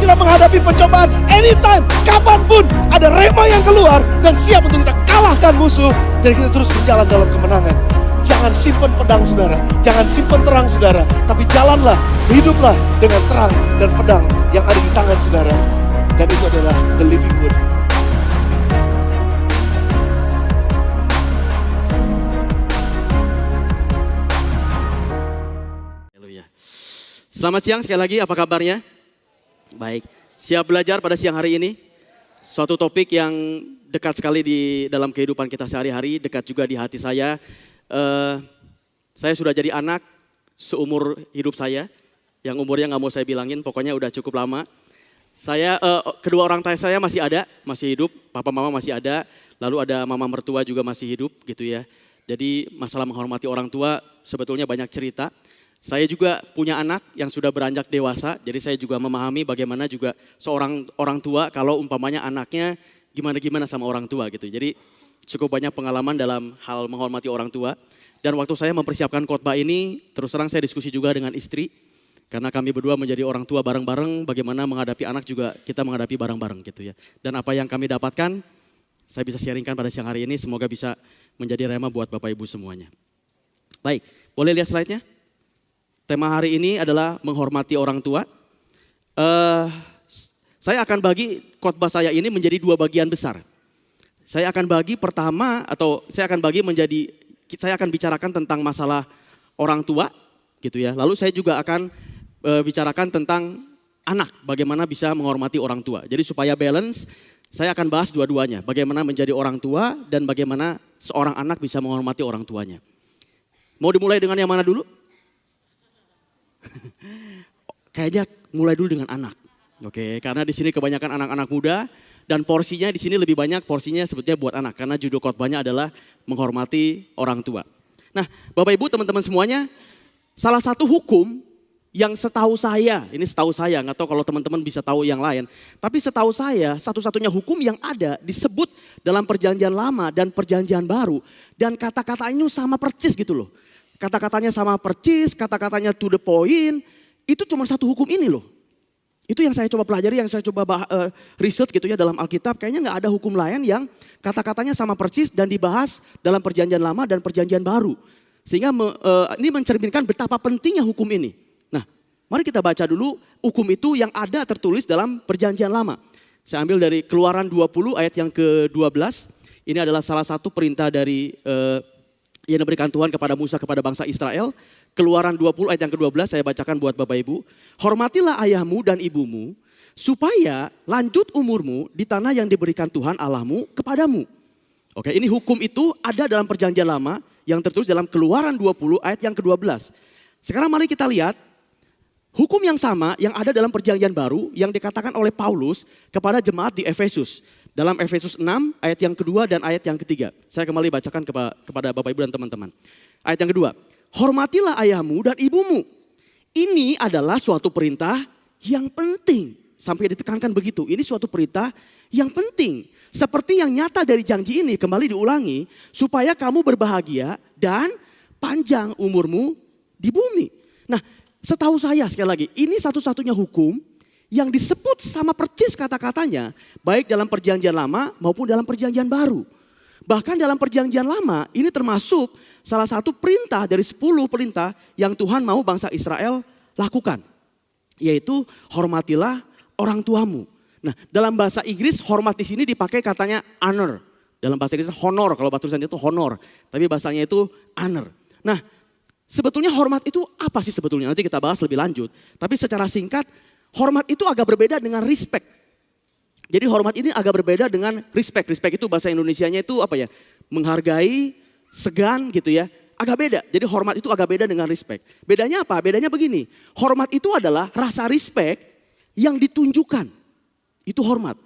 sedang menghadapi pencobaan, anytime, kapanpun ada rema yang keluar dan siap untuk kita kalahkan musuh dan kita terus berjalan dalam kemenangan. Jangan simpan pedang saudara, jangan simpan terang saudara, tapi jalanlah, hiduplah dengan terang dan pedang yang ada di tangan saudara. Dan itu adalah the living word. Selamat siang sekali lagi, apa kabarnya? Baik, siap belajar pada siang hari ini? Suatu topik yang dekat sekali di dalam kehidupan kita sehari-hari, dekat juga di hati saya. Saya sudah jadi anak seumur hidup saya, yang umurnya nggak mau saya bilangin, pokoknya udah cukup lama. Saya, kedua orang tua saya masih ada, masih hidup, papa mama masih ada, lalu ada mama mertua juga masih hidup gitu ya. Jadi masalah menghormati orang tua sebetulnya banyak cerita. Saya juga punya anak yang sudah beranjak dewasa, jadi saya juga memahami bagaimana juga seorang orang tua kalau umpamanya anaknya gimana-gimana sama orang tua gitu. Jadi cukup banyak pengalaman dalam hal menghormati orang tua. Dan waktu saya mempersiapkan khotbah ini, terus terang saya diskusi juga dengan istri. Karena kami berdua menjadi orang tua bareng-bareng, bagaimana menghadapi anak juga kita menghadapi bareng-bareng gitu ya. Dan apa yang kami dapatkan, saya bisa sharingkan pada siang hari ini, semoga bisa menjadi rema buat Bapak Ibu semuanya. Baik, boleh lihat slide-nya? Tema hari ini adalah menghormati orang tua. Saya akan bagi khotbah saya ini menjadi dua bagian besar. Saya akan bagi pertama atau saya akan bagi menjadi, saya akan bicarakan tentang masalah orang tua gitu ya. Lalu saya juga akan bicarakan tentang anak, bagaimana bisa menghormati orang tua. Jadi supaya balance, saya akan bahas dua-duanya. Bagaimana menjadi orang tua dan bagaimana seorang anak bisa menghormati orang tuanya. Mau dimulai dengan yang mana dulu? Kayaknya mulai dulu dengan anak. Oke, karena di sini kebanyakan anak-anak muda dan porsinya di sini lebih banyak, porsinya sebetulnya buat anak karena judul khotbahnya adalah menghormati orang tua. Nah, Bapak Ibu, teman-teman semuanya, salah satu hukum yang setahu saya, ini setahu saya, nggak tahu kalau teman-teman bisa tahu yang lain, tapi setahu saya satu-satunya hukum yang ada disebut dalam perjanjian lama dan perjanjian baru dan kata-katanya sama percis gitu loh. Kata-katanya sama percis, kata-katanya to the point, itu cuma satu hukum ini loh. Itu yang saya coba pelajari, yang saya coba research gitu ya dalam Alkitab. Kayaknya nggak ada hukum lain yang kata-katanya sama percis dan dibahas dalam perjanjian lama dan perjanjian baru. Sehingga ini mencerminkan betapa pentingnya hukum ini. Nah, mari kita baca dulu hukum itu yang ada tertulis dalam perjanjian lama. Saya ambil dari Keluaran 20 ayat yang ke-12. Ini adalah salah satu perintah dari yang diberikan Tuhan kepada Musa, kepada bangsa Israel. Keluaran 20 ayat yang ke-12 saya bacakan buat Bapak Ibu. Hormatilah ayahmu dan ibumu supaya lanjut umurmu di tanah yang diberikan Tuhan Allahmu kepadamu. Oke, ini hukum itu ada dalam perjanjian lama yang tertulis dalam Keluaran 20 ayat yang ke-12. Sekarang mari kita lihat hukum yang sama yang ada dalam perjanjian baru yang dikatakan oleh Paulus kepada jemaat di Efesus. Dalam Efesus 6 ayat yang kedua dan ayat yang ketiga. Saya kembali bacakan kepada Bapak Ibu dan teman-teman. Ayat yang kedua. Hormatilah ayahmu dan ibumu. Ini adalah suatu perintah yang penting. Sampai ditekankan begitu. Ini suatu perintah yang penting. Seperti yang nyata dari janji ini kembali diulangi. Supaya kamu berbahagia dan panjang umurmu di bumi. Nah, setahu saya sekali lagi. Ini satu-satunya hukum yang disebut sama percis kata-katanya, baik dalam perjanjian lama maupun dalam perjanjian baru. Bahkan dalam perjanjian lama ini termasuk salah satu perintah dari 10 perintah yang Tuhan mau bangsa Israel lakukan. Yaitu hormatilah orang tuamu. Nah, dalam bahasa Inggris hormat di sini dipakai katanya honor. Dalam bahasa Inggris honor, kalau bahasa tulisannya itu honor. Tapi bahasanya itu honor. Nah, sebetulnya hormat itu apa sih sebetulnya? Nanti kita bahas lebih lanjut. Tapi secara singkat, hormat itu agak berbeda dengan respect. Jadi hormat ini agak berbeda dengan respect. Respect itu bahasa Indonesianya itu apa ya? Menghargai, segan gitu ya. Agak beda. Jadi hormat itu agak beda dengan respect. Bedanya apa? Bedanya begini. Hormat itu adalah rasa respect yang ditunjukkan. Itu hormat.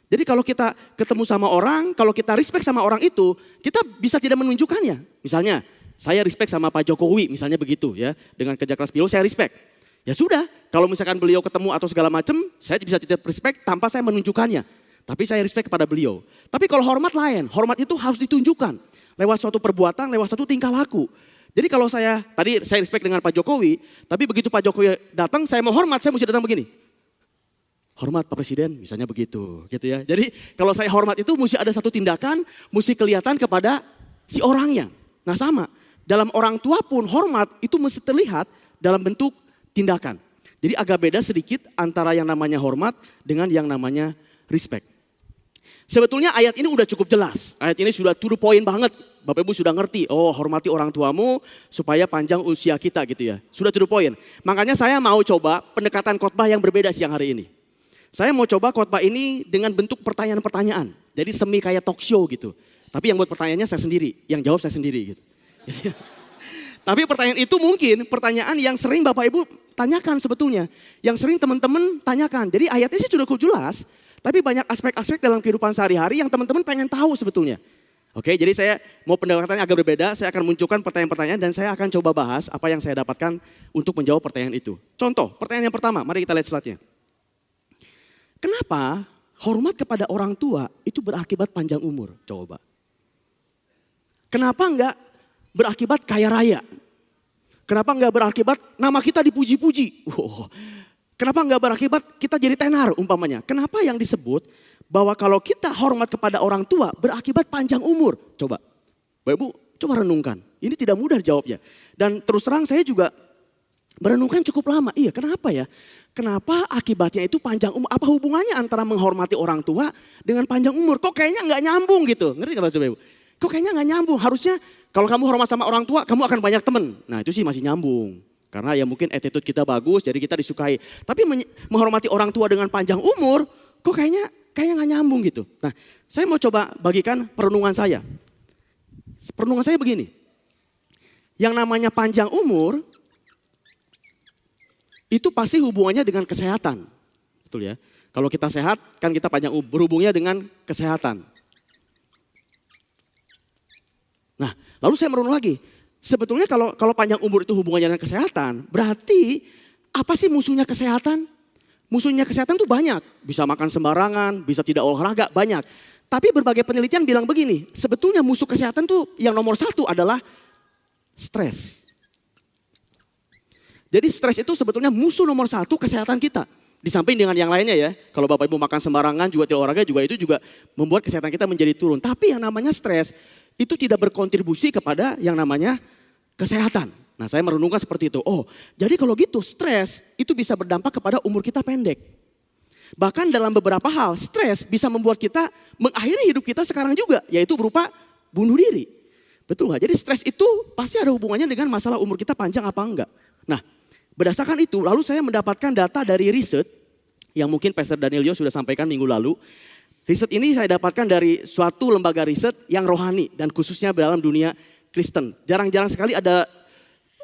Jadi kalau kita ketemu sama orang, kalau kita respect sama orang itu, kita bisa tidak menunjukkannya. Misalnya, saya respect sama Pak Jokowi, misalnya begitu ya. Dengan kerja keras beliau, saya respect. Ya sudah, kalau misalkan beliau ketemu atau segala macam, saya bisa tidak respect tanpa saya menunjukkannya. Tapi saya respect kepada beliau. Tapi kalau hormat lain, hormat itu harus ditunjukkan. Lewat suatu perbuatan, lewat suatu tingkah laku. Jadi kalau tadi saya respect dengan Pak Jokowi, tapi begitu Pak Jokowi datang, saya mau hormat, saya mesti datang begini. hormat Pak Presiden, misalnya begitu, gitu ya. Jadi kalau saya hormat itu mesti ada satu tindakan, mesti kelihatan kepada si orangnya. Nah sama, dalam orang tua pun hormat itu mesti terlihat dalam bentuk tindakan. Jadi agak beda sedikit antara yang namanya hormat dengan yang namanya respect. Sebetulnya ayat ini udah cukup jelas. Ayat ini sudah to the point banget. Bapak Ibu sudah ngerti, oh hormati orang tuamu supaya panjang usia kita gitu ya. Sudah to the point. Makanya saya mau coba pendekatan khotbah yang berbeda siang hari ini. Saya mau coba khotbah ini dengan bentuk pertanyaan-pertanyaan. Jadi semi kayak talk show gitu. Tapi yang buat pertanyaannya saya sendiri, yang jawab saya sendiri gitu. Tapi pertanyaan itu mungkin pertanyaan yang sering Bapak Ibu tanyakan sebetulnya. Yang sering teman-teman tanyakan. Jadi ayatnya sih sudah cukup jelas. Tapi banyak aspek-aspek dalam kehidupan sehari-hari yang teman-teman pengen tahu sebetulnya. Oke, jadi saya mau pendekatannya agak berbeda. Saya akan munculkan pertanyaan-pertanyaan dan saya akan coba bahas apa yang saya dapatkan untuk menjawab pertanyaan itu. Contoh, pertanyaan yang pertama, mari kita lihat slide-nya. Kenapa hormat kepada orang tua itu berakibat panjang umur? Coba. Kenapa enggak berakibat kaya raya? Kenapa enggak berakibat nama kita dipuji-puji? Kenapa enggak berakibat kita jadi tenar umpamanya? Kenapa yang disebut bahwa kalau kita hormat kepada orang tua berakibat panjang umur? Coba, Bapak Ibu coba renungkan. Ini tidak mudah jawabnya. Dan terus terang saya juga merenungkan cukup lama. Iya, kenapa ya? Kenapa akibatnya itu panjang umur? Apa hubungannya antara menghormati orang tua dengan panjang umur? Kok kayaknya enggak nyambung gitu. Ngerti gak Bapak Ibu? Kok kayaknya enggak nyambung? Harusnya kalau kamu hormat sama orang tua, kamu akan banyak teman. Nah itu sih masih nyambung. Karena ya mungkin attitude kita bagus, jadi kita disukai. Tapi menghormati orang tua dengan panjang umur, kok kayaknya nggak nyambung gitu. Nah, saya mau coba bagikan perenungan saya. Perenungan saya begini. Yang namanya panjang umur, itu pasti hubungannya dengan kesehatan. Betul ya? Kalau kita sehat, kan kita panjang umur, berhubungnya dengan kesehatan. Nah, lalu saya merenung lagi. Sebetulnya kalau panjang umur itu hubungannya dengan kesehatan, berarti apa sih musuhnya kesehatan? Musuhnya kesehatan tuh banyak. Bisa makan sembarangan, bisa tidak olahraga, banyak. Tapi berbagai penelitian bilang begini, sebetulnya musuh kesehatan tuh yang nomor satu adalah stres. Jadi stres itu sebetulnya musuh nomor satu kesehatan kita. Di samping dengan yang lainnya ya, kalau Bapak Ibu makan sembarangan juga tidak olahraga juga itu juga membuat kesehatan kita menjadi turun. Tapi yang namanya stres itu tidak berkontribusi kepada yang namanya kesehatan. Nah saya merenungkan seperti itu. Oh jadi kalau gitu stres itu bisa berdampak kepada umur kita pendek. Bahkan dalam beberapa hal stres bisa membuat kita mengakhiri hidup kita sekarang juga. Yaitu berupa bunuh diri. Betul nggak? Jadi stres itu pasti ada hubungannya dengan masalah umur kita panjang apa enggak. Nah berdasarkan itu lalu saya mendapatkan data dari riset. Yang mungkin Pastor Danielio sudah sampaikan minggu lalu. Riset ini saya dapatkan dari suatu lembaga riset yang rohani. Dan khususnya dalam dunia Kristen. Jarang-jarang sekali ada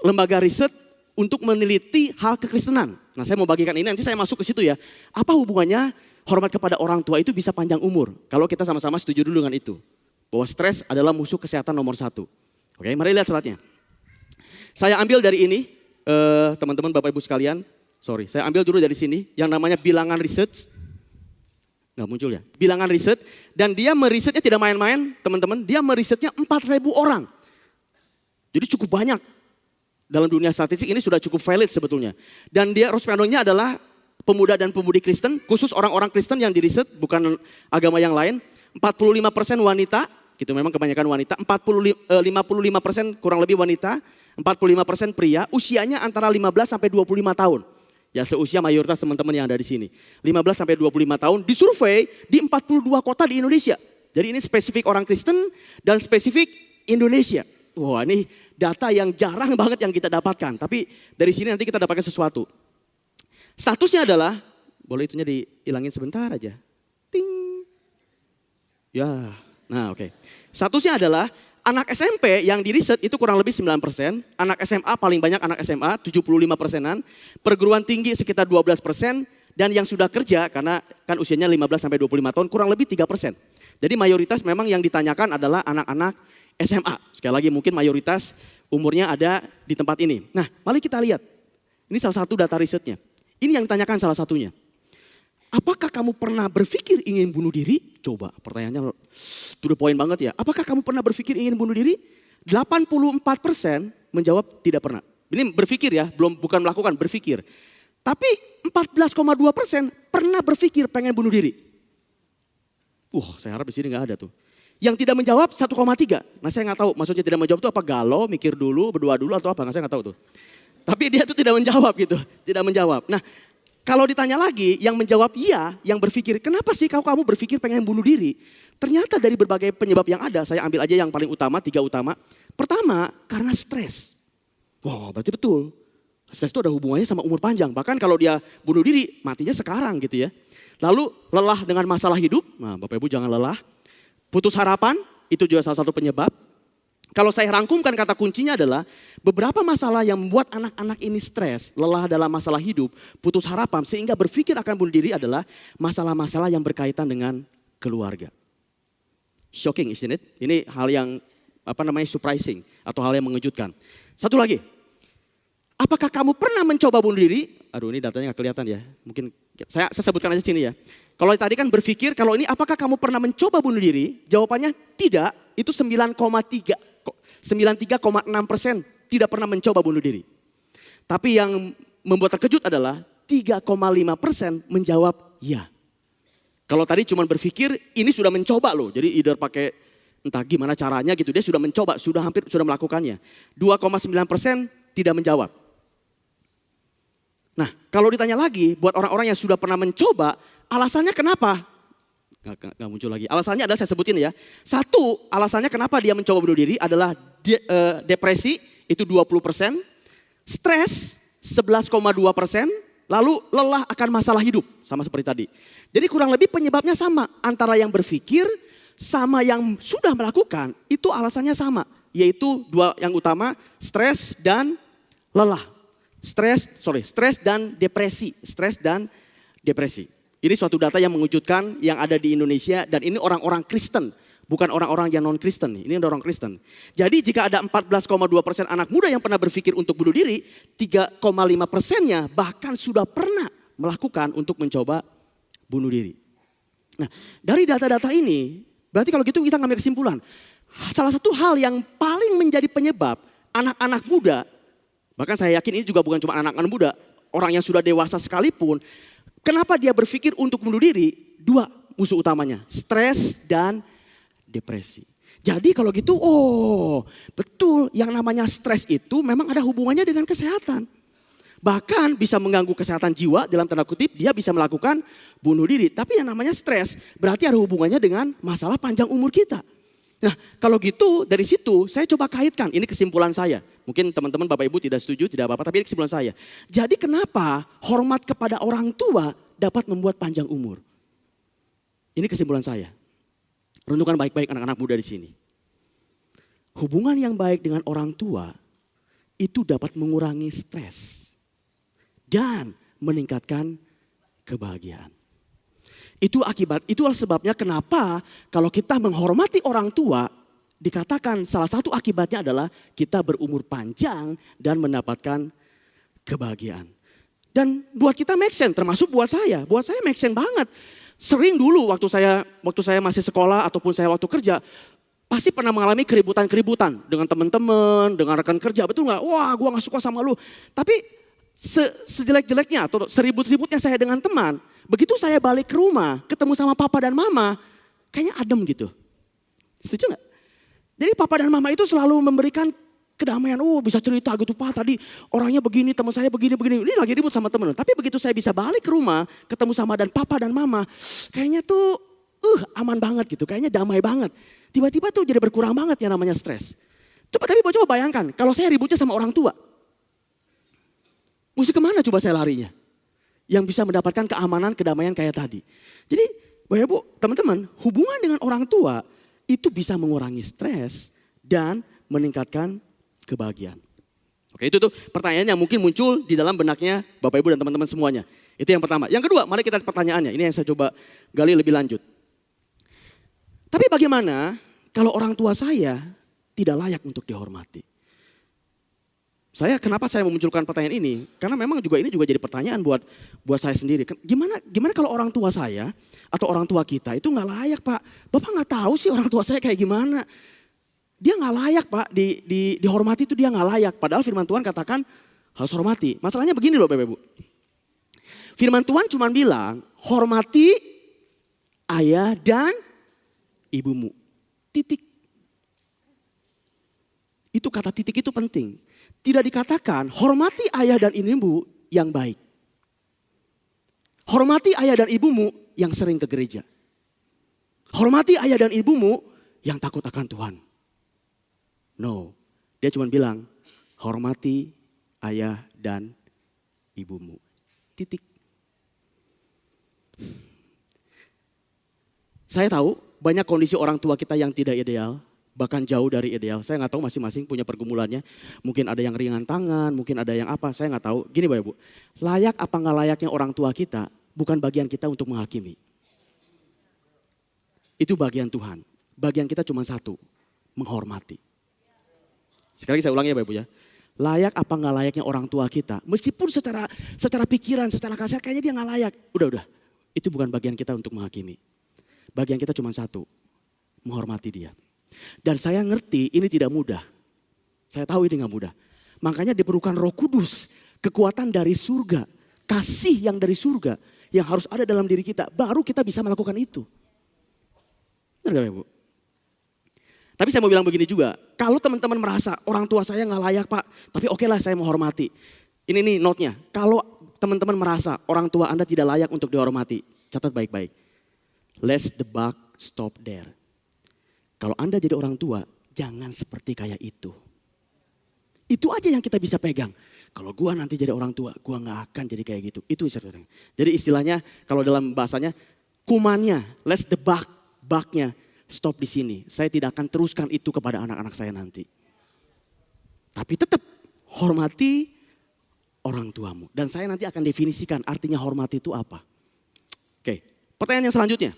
lembaga riset untuk meneliti hal kekristenan. Nah saya mau bagikan ini, nanti saya masuk ke situ ya. Apa hubungannya hormat kepada orang tua itu bisa panjang umur? Kalau kita sama-sama setuju dulu dengan itu. Bahwa stres adalah musuh kesehatan nomor satu. Oke, mari lihat slide-nya. Saya ambil dari ini, teman-teman Bapak Ibu sekalian. Sorry, saya ambil dulu dari sini, yang namanya bilangan riset. Nggak muncul ya? Bilangan riset, dan dia merisetnya tidak main-main, teman-teman. Dia merisetnya 4.000 orang. Jadi cukup banyak. Dalam dunia statistik ini sudah cukup valid sebetulnya. Dan dia respondentnya adalah pemuda dan pemudi Kristen, khusus orang-orang Kristen yang diriset, bukan agama yang lain. 45% wanita, gitu memang kebanyakan wanita. 55% kurang lebih wanita, 45% pria, usianya antara 15 sampai 25 tahun. Ya seusia mayoritas teman-teman yang ada di sini. 15 sampai 25 tahun disurvei di 42 kota di Indonesia. Jadi ini spesifik orang Kristen dan spesifik Indonesia. Wah ini data yang jarang banget yang kita dapatkan. Tapi dari sini nanti kita dapatkan sesuatu. Statusnya adalah, boleh itunya dihilangin sebentar aja. Ting. Ya, nah oke. Statusnya adalah anak SMP yang diriset itu kurang lebih 9%. Anak SMA paling banyak anak SMA 75%-an. Perguruan tinggi sekitar 12%. Dan yang sudah kerja karena kan usianya 15 sampai 25 tahun kurang lebih 3%. Jadi mayoritas memang yang ditanyakan adalah anak-anak SMA. Sekali lagi mungkin mayoritas umurnya ada di tempat ini. Nah mari kita lihat. Ini salah satu data risetnya. Ini yang ditanyakan salah satunya. Apakah kamu pernah berpikir ingin bunuh diri? Coba pertanyaannya to the point banget ya. Apakah kamu pernah berpikir ingin bunuh diri? 84% menjawab tidak pernah. Ini berpikir ya, bukan melakukan, berpikir. Tapi 14,2% pernah berpikir pengen bunuh diri. Saya harap di sini nggak ada tuh. Yang tidak menjawab 1,3. Nah saya nggak tahu maksudnya tidak menjawab itu apa, galau, mikir dulu, berdoa dulu atau apa, saya nggak tahu tuh. Tapi dia tuh tidak menjawab gitu, tidak menjawab. Nah kalau ditanya lagi yang menjawab iya, yang berpikir kenapa sih kamu berpikir pengen bunuh diri. Ternyata dari berbagai penyebab yang ada, saya ambil aja yang paling utama, 3 utama. Pertama karena stres. Berarti betul. Stres itu ada hubungannya sama umur panjang. Bahkan kalau dia bunuh diri, matinya sekarang gitu ya. Lalu lelah dengan masalah hidup. Nah Bapak Ibu jangan lelah. Putus harapan, itu juga salah satu penyebab. Kalau saya rangkumkan kata kuncinya adalah beberapa masalah yang membuat anak-anak ini stres, lelah dalam masalah hidup, putus harapan sehingga berpikir akan bunuh diri adalah masalah-masalah yang berkaitan dengan keluarga. Shocking, isn't it? Ini hal yang surprising atau hal yang mengejutkan. Satu lagi. Apakah kamu pernah mencoba bunuh diri? Aduh ini datanya gak kelihatan ya. Mungkin saya sebutkan aja sini ya. Kalau tadi kan berpikir, kalau ini apakah kamu pernah mencoba bunuh diri? Jawabannya tidak, itu 93,6% tidak pernah mencoba bunuh diri. Tapi yang membuat terkejut adalah 3,5% menjawab ya. Kalau tadi cuma berpikir, ini sudah mencoba loh. Jadi either pakai entah gimana caranya gitu, dia sudah mencoba, sudah melakukannya. 2,9% tidak menjawab. Nah kalau ditanya lagi, buat orang-orang yang sudah pernah mencoba, alasannya kenapa? Gak muncul lagi. Alasannya adalah saya sebutin ya. Satu, alasannya kenapa dia mencoba bunuh diri adalah depresi, itu 20%. Stres, 11,2%. Lalu lelah akan masalah hidup, sama seperti tadi. Jadi kurang lebih penyebabnya sama. Antara yang berpikir sama yang sudah melakukan, itu alasannya sama. Yaitu dua yang utama, stres dan lelah. Stres dan depresi. Ini suatu data yang mengejutkan yang ada di Indonesia dan ini orang-orang Kristen. Bukan orang-orang yang non-Kristen, ini orang Kristen. Jadi jika ada 14,2% anak muda yang pernah berpikir untuk bunuh diri, 3,5%-nya bahkan sudah pernah melakukan untuk mencoba bunuh diri. Nah dari data-data ini, berarti kalau gitu kita ngambil kesimpulan. Salah satu hal yang paling menjadi penyebab anak-anak muda, bahkan saya yakin ini juga bukan cuma anak-anak muda, orang yang sudah dewasa sekalipun, kenapa dia berpikir untuk bunuh diri? 2 musuh utamanya, stres dan depresi. Jadi kalau gitu, betul yang namanya stres itu memang ada hubungannya dengan kesehatan. Bahkan bisa mengganggu kesehatan jiwa dalam tanda kutip, dia bisa melakukan bunuh diri. Tapi yang namanya stres berarti ada hubungannya dengan masalah panjang umur kita. Nah kalau gitu dari situ saya coba kaitkan, ini kesimpulan saya. Mungkin teman-teman Bapak Ibu tidak setuju, tidak apa-apa, tapi ini kesimpulan saya. Jadi kenapa hormat kepada orang tua dapat membuat panjang umur? Ini kesimpulan saya. Renungkan baik-baik anak-anak muda di sini. Hubungan yang baik dengan orang tua itu dapat mengurangi stres dan meningkatkan kebahagiaan. Itulah sebabnya kenapa kalau kita menghormati orang tua, dikatakan salah satu akibatnya adalah kita berumur panjang dan mendapatkan kebahagiaan. Dan buat kita make sense, termasuk buat saya make sense banget. Sering dulu waktu saya masih sekolah ataupun saya waktu kerja, pasti pernah mengalami keributan-keributan dengan teman-teman, dengan rekan kerja, betul nggak? Wah, gua nggak suka sama lu. Tapi sejelek-jeleknya atau seribut-ributnya saya dengan teman, begitu saya balik ke rumah, ketemu sama papa dan mama, kayaknya adem gitu. Setuju nggak? Jadi papa dan mama itu selalu memberikan kedamaian. Bisa cerita gitu, Pak tadi orangnya begini, teman saya begini. Ini lagi ribut sama teman. Tapi begitu saya bisa balik ke rumah, ketemu sama papa dan mama, kayaknya tuh aman banget gitu, kayaknya damai banget. Tiba-tiba tuh jadi berkurang banget yang namanya stres. Coba bayangkan, kalau saya ributnya sama orang tua. Mesti kemana coba saya larinya? Yang bisa mendapatkan keamanan, kedamaian kayak tadi. Jadi Bapak Ibu, teman-teman, hubungan dengan orang tua itu bisa mengurangi stres dan meningkatkan kebahagiaan. Oke, itu tuh pertanyaan yang mungkin muncul di dalam benaknya Bapak Ibu dan teman-teman semuanya. Itu yang pertama. Yang kedua, mari kita lihat pertanyaannya. Ini yang saya coba gali lebih lanjut. Tapi bagaimana kalau orang tua saya tidak layak untuk dihormati? Kenapa saya memunculkan pertanyaan ini? Karena memang ini juga jadi pertanyaan buat saya sendiri. Gimana kalau orang tua saya atau orang tua kita itu nggak layak, Pak? Bapak nggak tahu sih orang tua saya kayak gimana? Dia nggak layak, Pak. Dihormati itu dia nggak layak. Padahal firman Tuhan katakan harus hormati. Masalahnya begini loh Bapak Ibu. Firman Tuhan cuma bilang, hormati ayah dan ibumu. Titik. Itu kata titik itu penting. Tidak dikatakan hormati ayah dan ibumu yang baik. Hormati ayah dan ibumu yang sering ke gereja. Hormati ayah dan ibumu yang takut akan Tuhan. No, dia cuma bilang hormati ayah dan ibumu. Titik. Saya tahu banyak kondisi orang tua kita yang tidak ideal. Bahkan jauh dari ideal. Saya nggak tahu masing-masing punya pergumulannya. Mungkin ada yang ringan tangan, mungkin ada yang apa, saya nggak tahu. Gini Bapak Ibu, layak apa nggak layaknya orang tua kita bukan bagian kita untuk menghakimi. Itu bagian Tuhan. Bagian kita cuma satu, menghormati. Sekali lagi saya ulangi ya Bapak Ibu ya. Layak apa nggak layaknya orang tua kita, meskipun secara pikiran, secara kasar kayaknya dia nggak layak. Udah. Itu bukan bagian kita untuk menghakimi. Bagian kita cuma satu, menghormati dia. Dan saya ngerti ini tidak mudah. Saya tahu ini gak mudah. Makanya diperlukan Roh Kudus, kekuatan dari surga, kasih yang dari surga yang harus ada dalam diri kita. Baru kita bisa melakukan itu. Benar gak Ibu? Tapi saya mau bilang begini juga, kalau teman-teman merasa orang tua saya gak layak Pak, tapi oke lah saya menghormati. Ini nih note-nya, kalau teman-teman merasa orang tua Anda tidak layak untuk dihormati, catat baik-baik. Let the buck stop there. Kalau Anda jadi orang tua, jangan seperti kayak itu. Itu aja yang kita bisa pegang. Kalau gua nanti jadi orang tua, gua gak akan jadi kayak gitu. Itu istilahnya. Jadi istilahnya kalau dalam bahasanya, kumannya, let the buck-nya stop di sini. Saya tidak akan teruskan itu kepada anak-anak saya nanti. Tapi tetap hormati orang tuamu. Dan saya nanti akan definisikan artinya hormati itu apa. Oke, pertanyaan yang selanjutnya.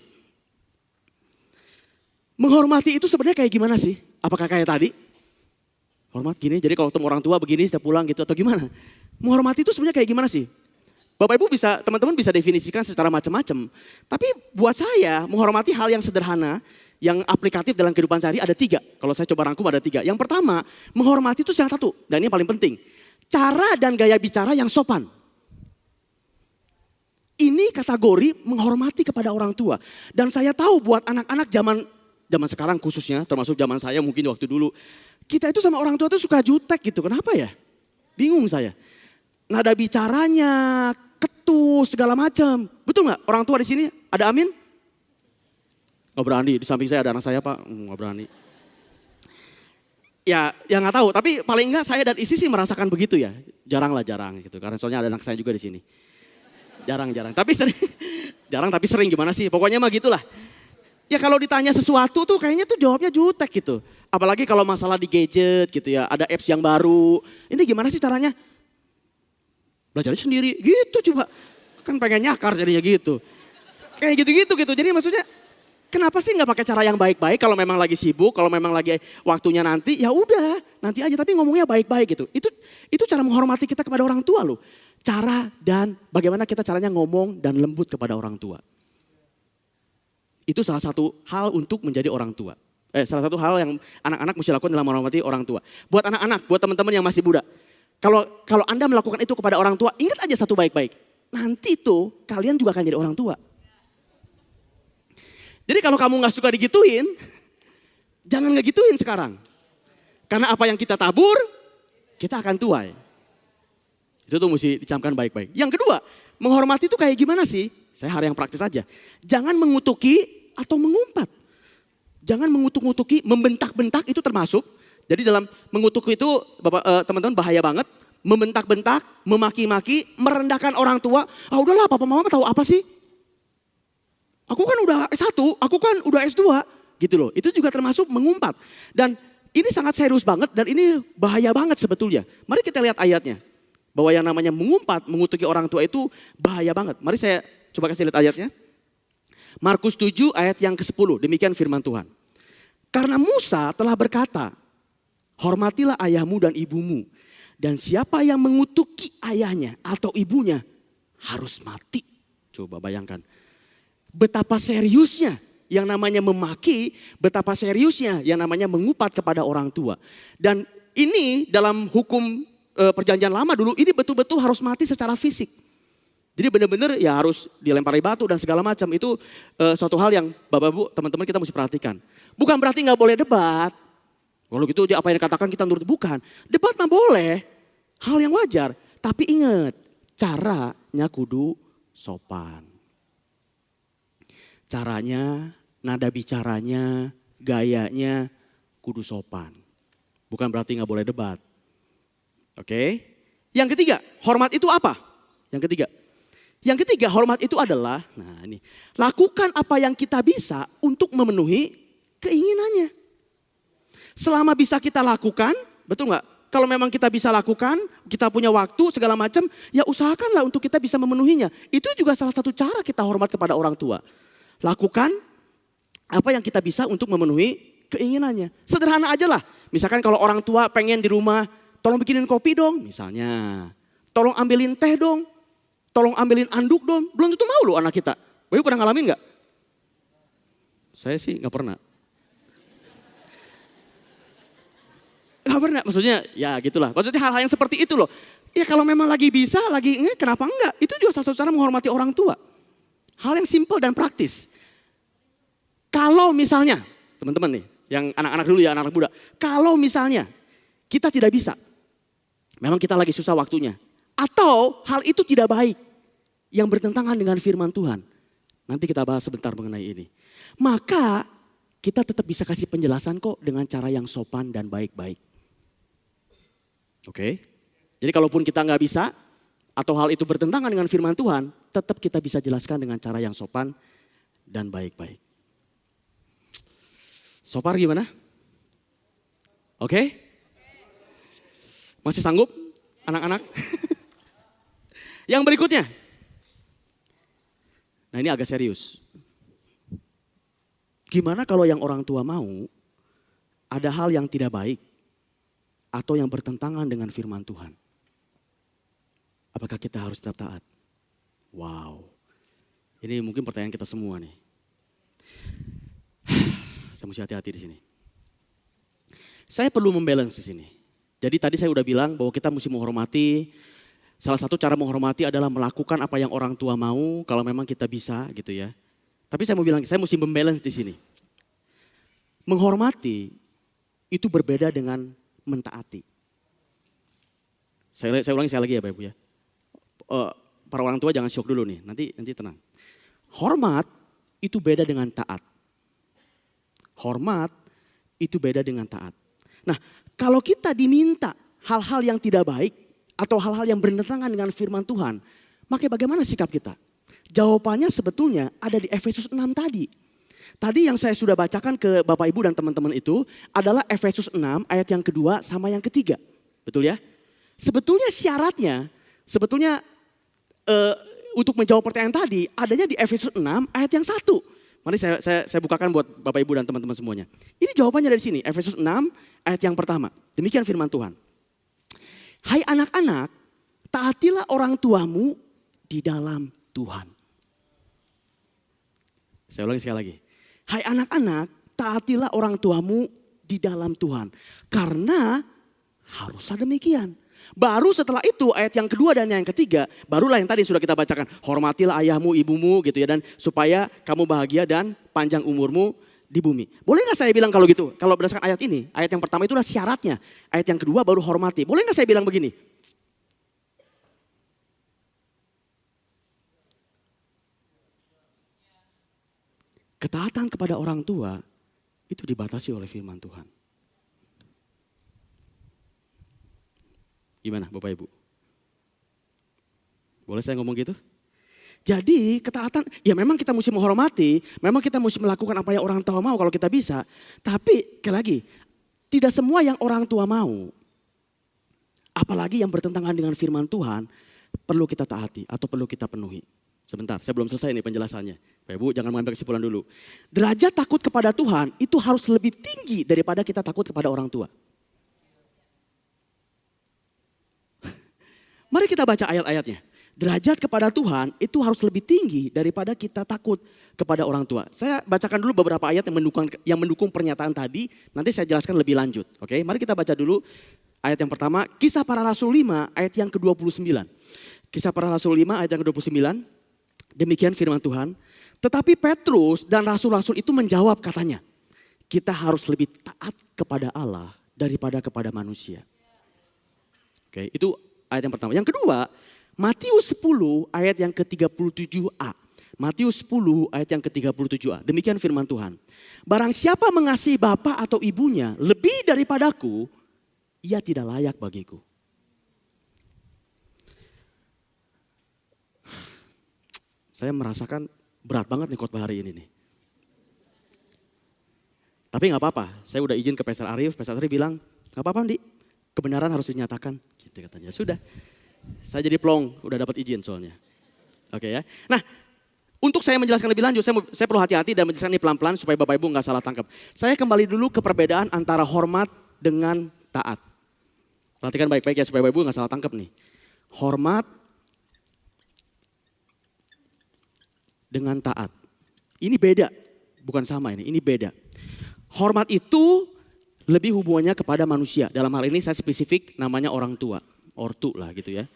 Menghormati itu sebenarnya kayak gimana sih? Apakah kayak tadi? Hormat gini, jadi kalau ketemu orang tua begini setiap pulang gitu atau gimana? Menghormati itu sebenarnya kayak gimana sih? Bapak Ibu bisa, teman-teman bisa definisikan secara macam-macam. Tapi buat saya menghormati hal yang sederhana, yang aplikatif dalam kehidupan sehari ada 3. Kalau saya coba rangkum ada 3. Yang pertama, menghormati itu yang satu, dan ini yang paling penting. Cara dan gaya bicara yang sopan. Ini kategori menghormati kepada orang tua. Dan saya tahu buat anak-anak zaman sekarang khususnya, termasuk zaman saya mungkin waktu dulu. Kita itu sama orang tua itu suka jutek gitu, kenapa ya? Bingung saya. Nada bicaranya, ketus, segala macam. Betul nggak? Orang tua di sini ada amin? Nggak berani, di samping saya ada anak saya Pak, nggak berani. Ya nggak tahu, tapi paling enggak saya dan istri sih merasakan begitu ya. Jarang gitu, karena soalnya ada anak saya juga di sini. Jarang, tapi sering. Jarang tapi sering gimana sih, pokoknya mah gitulah. Ya kalau ditanya sesuatu tuh kayaknya tuh jawabnya jutek gitu. Apalagi kalau masalah di gadget gitu ya, ada apps yang baru. Ini gimana sih caranya? Belajarnya sendiri, gitu coba. Kan pengen nyakar jadinya gitu. Kayak gitu. Jadi maksudnya kenapa sih nggak pakai cara yang baik-baik kalau memang lagi sibuk, kalau memang lagi waktunya nanti, ya udah nanti aja tapi ngomongnya baik-baik gitu. Itu cara menghormati kita kepada orang tua loh. Cara dan bagaimana kita caranya ngomong dan lembut kepada orang tua. Itu salah satu hal untuk menjadi orang tua. Salah satu hal yang anak-anak mesti lakukan dalam menghormati orang tua. Buat anak-anak, buat teman-teman yang masih muda. Kalau Anda melakukan itu kepada orang tua, ingat aja satu baik-baik. Nanti itu kalian juga akan jadi orang tua. Jadi kalau kamu gak suka digituin, jangan ngegituin sekarang. Karena apa yang kita tabur, kita akan tuai. Itu tuh mesti dicamkan baik-baik. Yang kedua, menghormati itu kayak gimana sih? Saya hal yang praktis aja. Jangan mengutuki atau mengumpat. Jangan mengutuk-ngutuki, membentak-bentak itu termasuk. Jadi dalam mengutuk itu teman-teman bahaya banget. Membentak-bentak, memaki-maki, merendahkan orang tua. Ah udahlah papa mama tahu apa sih? Aku kan udah S1, aku kan udah S2. Gitu loh, itu juga termasuk mengumpat. Dan ini sangat serius banget dan ini bahaya banget sebetulnya. Mari kita lihat ayatnya. Bahwa yang namanya mengumpat, mengutuki orang tua itu bahaya banget. Mari saya coba kasih lihat ayatnya. Markus 7 ayat yang ke-10, demikian firman Tuhan. Karena Musa telah berkata, hormatilah ayahmu dan ibumu. Dan siapa yang mengutuki ayahnya atau ibunya harus mati. Coba bayangkan. Betapa seriusnya yang namanya memaki, betapa seriusnya yang namanya mengupat kepada orang tua. Dan ini dalam hukum perjanjian lama dulu, ini betul-betul harus mati secara fisik. Jadi benar-benar ya harus dilempari batu dan segala macam. Itu suatu hal yang Bapak Ibu, teman-teman kita mesti perhatikan. Bukan berarti nggak boleh debat. Kalau gitu apa yang dikatakan kita nurut, bukan. Debat mah boleh, hal yang wajar. Tapi ingat, caranya kudu sopan. Caranya, nada bicaranya, gayanya kudu sopan. Bukan berarti nggak boleh debat. Oke? Yang ketiga, hormat itu apa? Yang ketiga, hormat itu adalah, nah ini, lakukan apa yang kita bisa untuk memenuhi keinginannya. Selama bisa kita lakukan, betul nggak? Kalau memang kita bisa lakukan, kita punya waktu segala macam, ya usahakanlah untuk kita bisa memenuhinya. Itu juga salah satu cara kita hormat kepada orang tua. Lakukan apa yang kita bisa untuk memenuhi keinginannya. Sederhana aja lah. Misalkan kalau orang tua pengen di rumah, tolong bikinin kopi dong misalnya. Tolong ambilin teh dong. Tolong ambilin anduk dong. Belum tentu mau loh anak kita. Bapak pernah ngalamin nggak? Saya sih nggak pernah. Gak pernah, maksudnya ya gitulah. Maksudnya hal-hal yang seperti itu loh. Ya kalau memang lagi bisa, lagi enggak, kenapa enggak? Itu juga salah satu cara menghormati orang tua. Hal yang simpel dan praktis. Kalau misalnya, teman-teman nih, yang anak-anak dulu ya, anak-anak muda. Kalau misalnya kita tidak bisa, memang kita lagi susah waktunya. Atau hal itu tidak baik, yang bertentangan dengan firman Tuhan. Nanti kita bahas sebentar mengenai ini. Maka kita tetap bisa kasih penjelasan kok dengan cara yang sopan dan baik-baik. Oke, jadi kalaupun kita nggak bisa atau hal itu bertentangan dengan firman Tuhan, tetap kita bisa jelaskan dengan cara yang sopan dan baik-baik. Sopar gimana? Oke? Masih sanggup anak-anak? Yang berikutnya. Nah ini agak serius. Gimana kalau yang orang tua mau ada hal yang tidak baik atau yang bertentangan dengan firman Tuhan? Apakah kita harus tetap taat? Wow, ini mungkin pertanyaan kita semua nih. Saya mesti hati-hati di sini. Saya perlu membalance di sini. Jadi tadi saya udah bilang bahwa kita mesti menghormati. Salah satu cara menghormati adalah melakukan apa yang orang tua mau kalau memang kita bisa gitu ya. Tapi saya mau bilang, saya mesti membalance di sini. Menghormati itu berbeda dengan mentaati. Saya ulangi sekali lagi ya Bapak Ibu ya. Para orang tua jangan syok dulu nih, nanti tenang. Hormat itu beda dengan taat. Hormat itu beda dengan taat. Nah, kalau kita diminta hal-hal yang tidak baik atau hal-hal yang bertentangan dengan firman Tuhan, maka bagaimana sikap kita? Jawabannya sebetulnya ada di Efesus 6 tadi. Tadi yang saya sudah bacakan ke Bapak Ibu dan teman-teman itu adalah Efesus 6 ayat yang kedua sama yang ketiga. Betul ya? Sebetulnya syaratnya, untuk menjawab pertanyaan tadi adanya di Efesus 6 ayat yang 1. Mari saya bukakan buat Bapak Ibu dan teman-teman semuanya. Ini jawabannya dari sini, Efesus 6 ayat yang pertama. Demikian firman Tuhan. Hai anak-anak, taatilah orang tuamu di dalam Tuhan. Saya ulangi sekali lagi. Hai anak-anak, taatilah orang tuamu di dalam Tuhan. Karena haruslah demikian. Baru setelah itu ayat yang kedua dan yang ketiga, barulah yang tadi sudah kita bacakan. Hormatilah ayahmu, ibumu gitu ya. Dan supaya kamu bahagia dan panjang umurmu di bumi. Boleh gak saya bilang kalau gitu? Kalau berdasarkan ayat ini, ayat yang pertama itulah syaratnya. Ayat yang kedua baru hormati. Boleh gak saya bilang begini? Ketaatan kepada orang tua itu dibatasi oleh firman Tuhan. Gimana Bapak Ibu? Boleh saya ngomong gitu? Jadi ketaatan, ya memang kita mesti menghormati, memang kita mesti melakukan apa yang orang tua mau kalau kita bisa. Tapi sekali lagi, tidak semua yang orang tua mau, apalagi yang bertentangan dengan firman Tuhan, perlu kita taati atau perlu kita penuhi. Sebentar, saya belum selesai nih penjelasannya. Bapak Ibu jangan mengambil kesimpulan dulu. Derajat takut kepada Tuhan itu harus lebih tinggi daripada kita takut kepada orang tua. Mari kita baca ayat-ayatnya. Derajat kepada Tuhan itu harus lebih tinggi daripada kita takut kepada orang tua. Saya bacakan dulu beberapa ayat yang mendukung pernyataan tadi. Nanti saya jelaskan lebih lanjut. Oke, mari kita baca dulu ayat yang pertama. Kisah Para Rasul 5 ayat yang ke-29. Kisah Para Rasul 5 ayat yang ke-29. Demikian firman Tuhan. Tetapi Petrus dan rasul-rasul itu menjawab katanya. Kita harus lebih taat kepada Allah daripada kepada manusia. Oke, itu ayat yang pertama. Yang kedua, Matius 10 ayat yang ke-37a. Matius 10 ayat yang ke-37a. Demikian firman Tuhan. Barang siapa mengasihi bapa atau ibunya lebih daripadaku, ia tidak layak bagiku. Saya merasakan berat banget nih khotbah hari ini nih. Tapi gak apa-apa, saya udah izin ke Pastor Arif bilang, gak apa-apa Ndi, kebenaran harus dinyatakan. Gitu katanya, sudah. Saya jadi plong, udah dapat izin soalnya. Oke ya. Nah, untuk saya menjelaskan lebih lanjut, saya perlu hati-hati dan menjelaskan ini pelan-pelan supaya Bapak Ibu gak salah tangkap. Saya kembali dulu ke perbedaan antara hormat dengan taat. Perhatikan baik-baik ya supaya Bapak Ibu gak salah tangkap nih. Hormat dengan taat. Ini beda, bukan sama ini beda. Hormat itu lebih hubungannya kepada manusia. Dalam hal ini saya spesifik namanya orang tua, ortu lah gitu ya.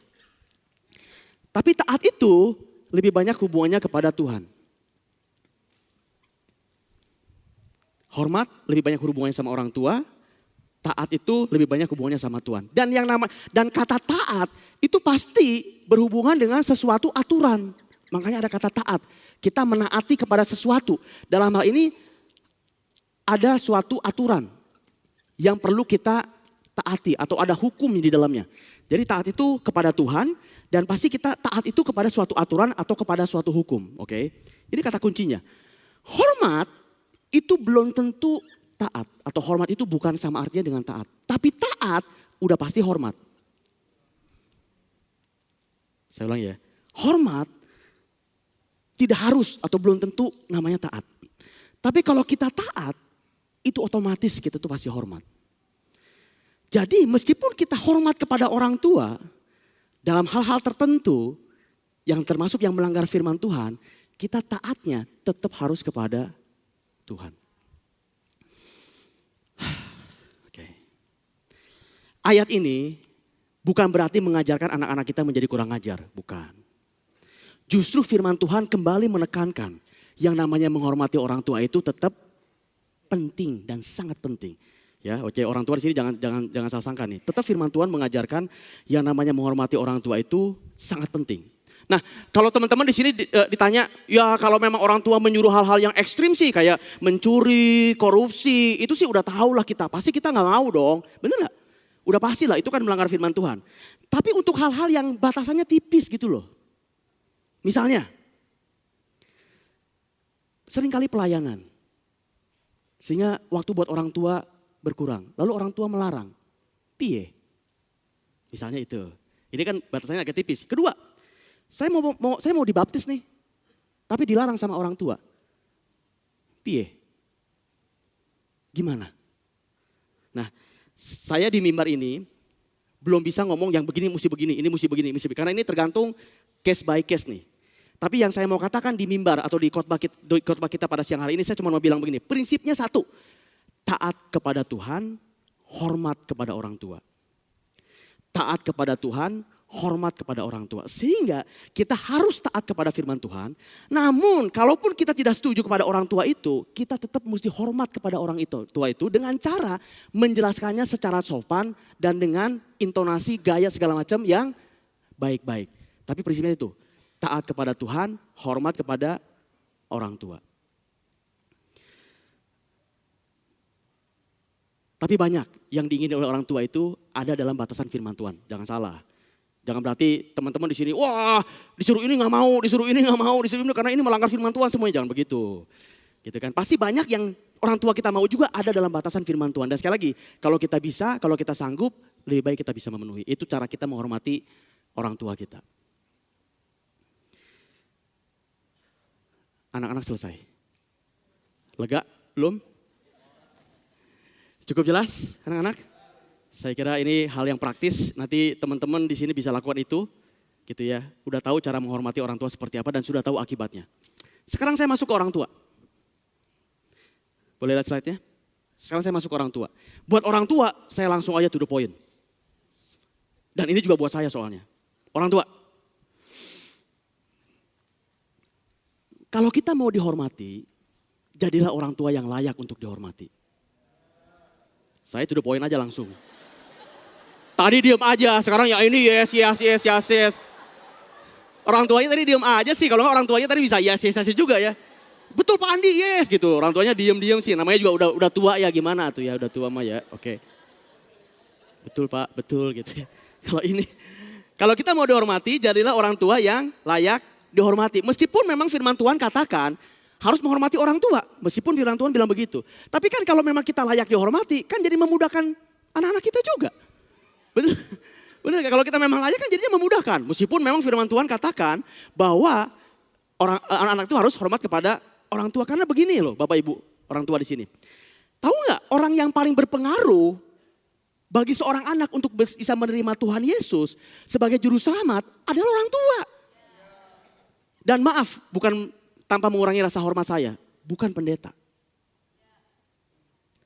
Tapi taat itu lebih banyak hubungannya kepada Tuhan. Hormat lebih banyak hubungannya sama orang tua, taat itu lebih banyak hubungannya sama Tuhan. Dan kata taat itu pasti berhubungan dengan sesuatu aturan. Makanya ada kata taat. Kita menaati kepada sesuatu. Dalam hal ini ada suatu aturan yang perlu kita taati atau ada hukum di dalamnya. Jadi taat itu kepada Tuhan dan pasti kita taat itu kepada suatu aturan atau kepada suatu hukum. Oke? Ini kata kuncinya. Hormat itu belum tentu taat atau hormat itu bukan sama artinya dengan taat. Tapi taat udah pasti hormat. Saya ulang ya. Hormat tidak harus atau belum tentu namanya taat. Tapi kalau kita taat, itu otomatis kita tuh pasti hormat. Jadi meskipun kita hormat kepada orang tua, dalam hal-hal tertentu, yang termasuk yang melanggar firman Tuhan, kita taatnya tetap harus kepada Tuhan. Oke. Ayat ini bukan berarti mengajarkan anak-anak kita menjadi kurang ajar, bukan. Justru firman Tuhan kembali menekankan yang namanya menghormati orang tua itu tetap penting dan sangat penting. Ya, oke, orang tua di sini jangan salah sangka nih. Tetap firman Tuhan mengajarkan yang namanya menghormati orang tua itu sangat penting. Nah, kalau teman-teman di sini ditanya, ya kalau memang orang tua menyuruh hal-hal yang ekstrim sih kayak mencuri, korupsi, itu sih udah tahu lah kita. Pasti kita nggak mau dong, bener nggak? Udah pasti lah, itu kan melanggar firman Tuhan. Tapi untuk hal-hal yang batasannya tipis gitu loh. Misalnya, seringkali pelayanan. Sehingga waktu buat orang tua berkurang. Lalu orang tua melarang. Piye? Misalnya itu. Ini kan batasannya agak tipis. Kedua, saya mau dibaptis nih. Tapi dilarang sama orang tua. Piye? Gimana? Nah, saya di mimbar ini belum bisa ngomong yang begini mesti begini, ini mesti begini, mesti begini. Karena ini tergantung case by case nih. Tapi yang saya mau katakan di mimbar atau di khotbah kita pada siang hari ini, saya cuma mau bilang begini. Prinsipnya satu, taat kepada Tuhan, hormat kepada orang tua. Taat kepada Tuhan, hormat kepada orang tua. Sehingga kita harus taat kepada firman Tuhan. Namun kalaupun kita tidak setuju kepada orang tua itu, kita tetap mesti hormat kepada orang tua itu dengan cara menjelaskannya secara sopan dan dengan intonasi, gaya segala macam yang baik-baik. Tapi prinsipnya itu, taat kepada Tuhan, hormat kepada orang tua. Tapi banyak yang diingini oleh orang tua itu ada dalam batasan firman Tuhan. Jangan salah. Jangan berarti teman-teman di sini, wah disuruh ini nggak mau, disuruh ini nggak mau, disuruh ini karena ini melanggar firman Tuhan semuanya. Jangan begitu. Gitu kan. Pasti banyak yang orang tua kita mau juga ada dalam batasan firman Tuhan. Dan sekali lagi, kalau kita bisa, kalau kita sanggup, lebih baik kita bisa memenuhi. Itu cara kita menghormati orang tua kita. Anak-anak selesai. Lega? Belum? Cukup jelas anak-anak? Saya kira ini hal yang praktis, nanti teman-teman di sini bisa lakukan itu. Gitu ya, udah tahu cara menghormati orang tua seperti apa dan sudah tahu akibatnya. Sekarang saya masuk ke orang tua. Boleh lihat slide-nya? Sekarang saya masuk ke orang tua. Buat orang tua, saya langsung aja to the point. Dan ini juga buat saya soalnya. Orang tua, Kalau kita mau dihormati, jadilah orang tua yang layak untuk dihormati. Saya to the point aja langsung. Tadi diem aja, sekarang ya ini yes. Orang tuanya tadi diem aja sih, kalau nggak orang tuanya tadi bisa yes juga ya. Betul Pak Andi, yes gitu. Orang tuanya diem sih, namanya juga udah tua ya, gimana tuh ya, udah tua mah ya, oke. Betul Pak, betul gitu ya. Kalau kita mau dihormati, jadilah orang tua yang layak dihormati. Meskipun memang firman Tuhan katakan harus menghormati orang tua. Meskipun firman Tuhan bilang begitu. Tapi kan kalau memang kita layak dihormati, kan jadi memudahkan anak-anak kita juga. Betul? Benar, kalau kita memang layak kan jadinya memudahkan. Meskipun memang firman Tuhan katakan bahwa anak-anak itu harus hormat kepada orang tua. Karena begini loh Bapak Ibu, orang tua di sini. Tahu nggak orang yang paling berpengaruh bagi seorang anak untuk bisa menerima Tuhan Yesus sebagai juru selamat adalah orang tua. Dan maaf, bukan tanpa mengurangi rasa hormat saya, bukan pendeta.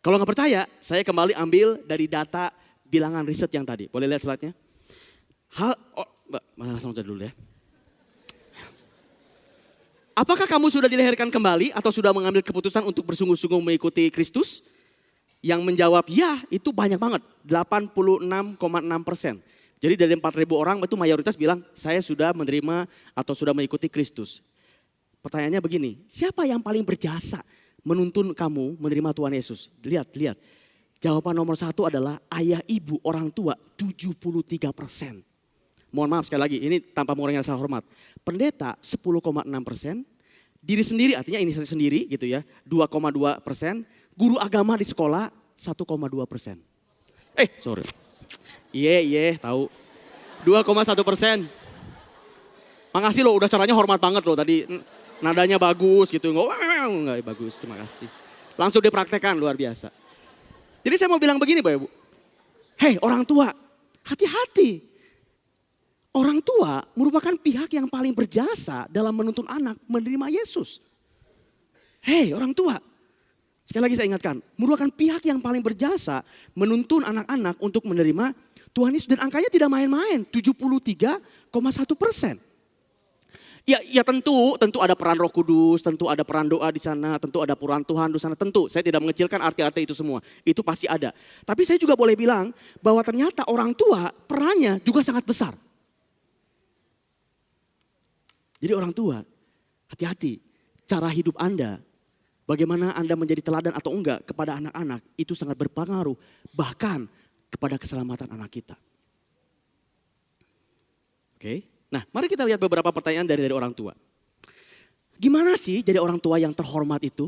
Kalau nggak percaya, saya kembali ambil dari data bilangan riset yang tadi. Boleh lihat slide-nya? Langsung aja dulu ya. Apakah kamu sudah dilahirkan kembali atau sudah mengambil keputusan untuk bersungguh-sungguh mengikuti Kristus? Yang menjawab ya itu banyak banget, 86,6%. Jadi dari 4.000 orang itu mayoritas bilang saya sudah menerima atau sudah mengikuti Kristus. Pertanyaannya begini, siapa yang paling berjasa menuntun kamu menerima Tuhan Yesus? Lihat. Jawaban nomor 1 adalah ayah ibu orang tua 73%. Mohon maaf sekali lagi, ini tanpa mengurangi rasa hormat. Pendeta 10,6%, diri sendiri artinya ini sendiri gitu ya 2,2%, guru agama di sekolah 1,2%. Sorry. Iya, tahu. 2,1%. Makasih loh, udah caranya hormat banget loh tadi. Nadanya bagus gitu. Enggak bagus, terima kasih. Langsung dipraktekkan, luar biasa. Jadi saya mau bilang begini Bapak Ibu. Hei orang tua, hati-hati. Orang tua merupakan pihak yang paling berjasa dalam menuntun anak menerima Yesus. Hei orang tua. Sekali lagi saya ingatkan, merupakan pihak yang paling berjasa menuntun anak-anak untuk menerima Tuhan Yesus. Dan angkanya tidak main-main, 73,1%. Ya tentu ada peran Roh Kudus, tentu ada peran doa di sana, tentu ada peran Tuhan di sana, tentu. Saya tidak mengecilkan arti-arti itu semua, itu pasti ada. Tapi saya juga boleh bilang bahwa ternyata orang tua perannya juga sangat besar. Jadi orang tua, hati-hati, cara hidup Anda, bagaimana Anda menjadi teladan atau enggak kepada anak-anak, itu sangat berpengaruh bahkan kepada keselamatan anak kita. Oke, nah mari kita lihat beberapa pertanyaan dari orang tua. Gimana sih jadi orang tua yang terhormat itu?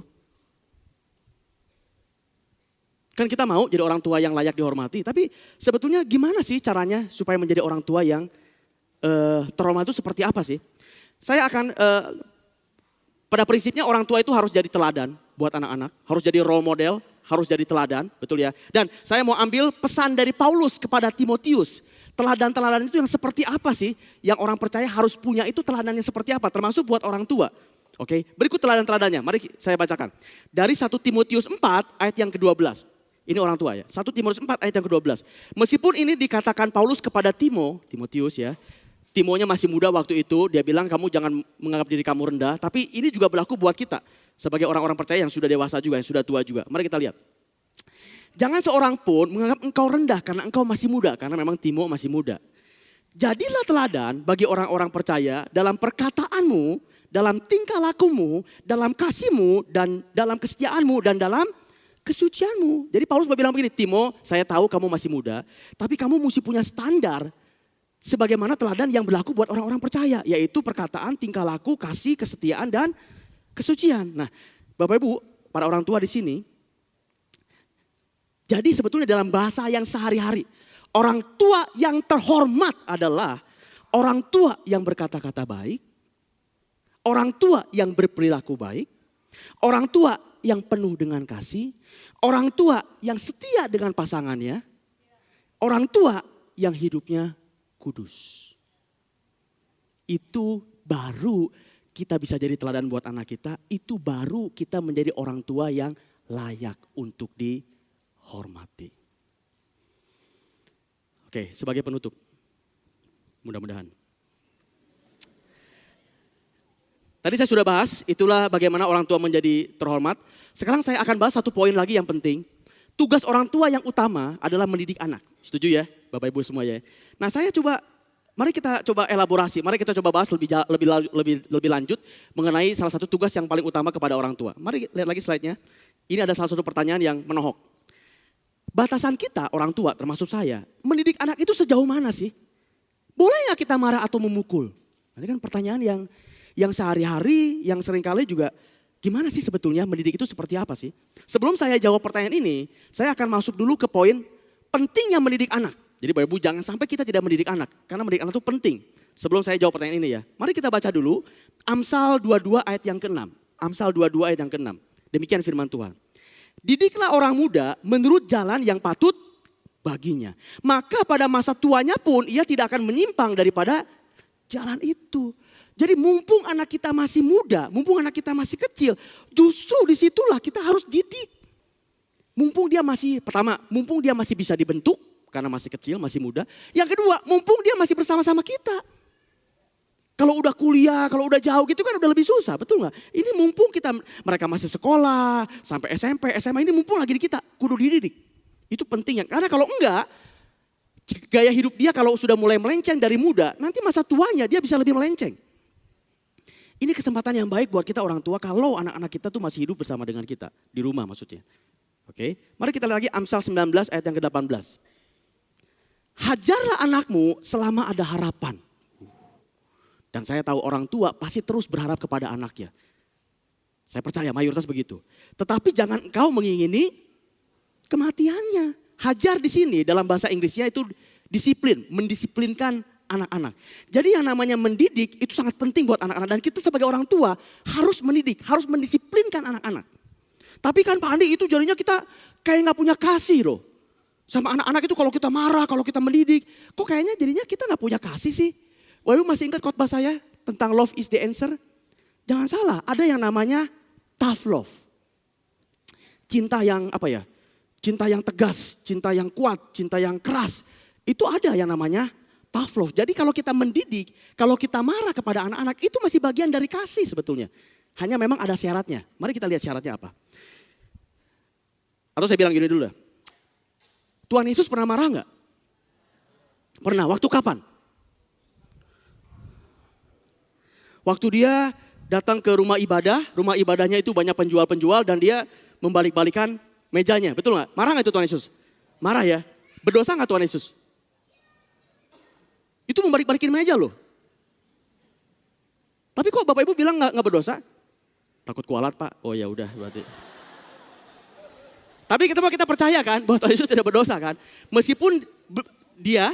Kan kita mau jadi orang tua yang layak dihormati, tapi sebetulnya gimana sih caranya supaya menjadi orang tua yang terhormat itu seperti apa sih? Saya akan, pada prinsipnya orang tua itu harus jadi teladan buat anak-anak. Harus jadi role model, harus jadi teladan, betul ya. Dan saya mau ambil pesan dari Paulus kepada Timotius. Teladan-teladan itu yang seperti apa sih? Yang orang percaya harus punya itu teladannya seperti apa? Termasuk buat orang tua. Oke, berikut teladan-teladannya. Mari saya bacakan. Dari 1 Timotius 4 ayat yang ke-12. Ini orang tua ya. 1 Timotius 4 ayat yang ke-12. Meskipun ini dikatakan Paulus kepada Timotius ya. Timonya masih muda waktu itu, dia bilang kamu jangan menganggap diri kamu rendah. Tapi ini juga berlaku buat kita. Sebagai orang-orang percaya yang sudah dewasa juga, yang sudah tua juga. Mari kita lihat. Jangan seorang pun menganggap engkau rendah karena engkau masih muda. Karena memang Timo masih muda. Jadilah teladan bagi orang-orang percaya dalam perkataanmu, dalam tingkah lakumu, dalam kasihmu, dan dalam kesetiaanmu, dan dalam kesucianmu. Jadi Paulus bilang begini, Timo saya tahu kamu masih muda. Tapi kamu mesti punya standar. Sebagaimana teladan yang berlaku buat orang-orang percaya. Yaitu perkataan, tingkah laku, kasih, kesetiaan, dan kesucian. Nah Bapak Ibu, para orang tua di sini. Jadi sebetulnya dalam bahasa yang sehari-hari. Orang tua yang terhormat adalah orang tua yang berkata-kata baik. Orang tua yang berperilaku baik. Orang tua yang penuh dengan kasih. Orang tua yang setia dengan pasangannya. Orang tua yang hidupnya kudus. Itu baru kita bisa jadi teladan buat anak kita. Itu baru kita menjadi orang tua yang layak untuk dihormati. Oke, sebagai penutup. Mudah-mudahan. Tadi saya sudah bahas, itulah bagaimana orang tua menjadi terhormat. Sekarang saya akan bahas satu poin lagi yang penting. Tugas orang tua yang utama adalah mendidik anak. Setuju ya, Bapak Ibu semua ya. Nah mari kita coba elaborasi, mari kita coba bahas lebih lanjut mengenai salah satu tugas yang paling utama kepada orang tua. Mari lihat lagi slide-nya. Ini ada salah satu pertanyaan yang menohok. Batasan kita orang tua termasuk saya, mendidik anak itu sejauh mana sih? Boleh nggak kita marah atau memukul? Ini kan pertanyaan yang sehari-hari, yang seringkali juga gimana sih sebetulnya mendidik itu seperti apa sih? Sebelum saya jawab pertanyaan ini, saya akan masuk dulu ke poin pentingnya mendidik anak. Jadi Bapak Ibu jangan sampai kita tidak mendidik anak, karena mendidik anak itu penting. Sebelum saya jawab pertanyaan ini ya, mari kita baca dulu Amsal 22 ayat yang ke-6. Amsal 22 ayat yang ke-6. Demikian firman Tuhan. Didiklah orang muda menurut jalan yang patut baginya. Maka pada masa tuanya pun ia tidak akan menyimpang daripada jalan itu. Jadi mumpung anak kita masih muda, mumpung anak kita masih kecil, justru disitulah kita harus didik. Mumpung dia masih, pertama, mumpung dia masih bisa dibentuk, karena masih kecil, masih muda. Yang kedua, mumpung dia masih bersama-sama kita. Kalau udah kuliah, kalau udah jauh gitu kan udah lebih susah, betul nggak? Ini mumpung mereka masih sekolah, sampai SMP, SMA, ini mumpung lagi di kita, kudu dididik. Itu pentingnya, karena kalau enggak, gaya hidup dia kalau sudah mulai melenceng dari muda, nanti masa tuanya dia bisa lebih melenceng. Ini kesempatan yang baik buat kita orang tua kalau anak-anak kita tuh masih hidup bersama dengan kita, di rumah maksudnya. Oke, mari kita lihat lagi Amsal 19 ayat yang ke-18. Hajarlah anakmu selama ada harapan. Dan saya tahu orang tua pasti terus berharap kepada anaknya. Saya percaya mayoritas begitu. Tetapi jangan engkau mengingini kematiannya. Hajar di sini dalam bahasa Inggrisnya itu disiplin, mendisiplinkan anak-anak. Jadi yang namanya mendidik itu sangat penting buat anak-anak. Dan kita sebagai orang tua harus mendidik, harus mendisiplinkan anak-anak. Tapi kan Pak Andi itu jadinya kita kayak gak punya kasih loh. Sama anak-anak itu kalau kita marah, kalau kita mendidik. Kok kayaknya jadinya kita gak punya kasih sih. Wah, masih ingat khotbah saya tentang love is the answer? Jangan salah, ada yang namanya tough love. Cinta yang apa ya? Cinta yang tegas, cinta yang kuat, cinta yang keras. Itu ada yang namanya tough love. Jadi kalau kita mendidik, kalau kita marah kepada anak-anak, itu masih bagian dari kasih sebetulnya. Hanya memang ada syaratnya. Mari kita lihat syaratnya apa. Atau saya bilang gini dulu lah. Tuhan Yesus pernah marah enggak? Pernah, waktu kapan? Waktu dia datang ke rumah ibadahnya itu banyak penjual-penjual dan dia membalik-balikan mejanya. Betul nggak? Marah nggak itu Tuhan Yesus? Marah ya? Berdosa nggak Tuhan Yesus? Itu membalik-balikin meja loh. Tapi kok Bapak Ibu bilang nggak berdosa? Takut kualat Pak? Oh ya udah berarti. Tapi kita percaya kan bahwa Tuhan Yesus tidak berdosa kan? Meskipun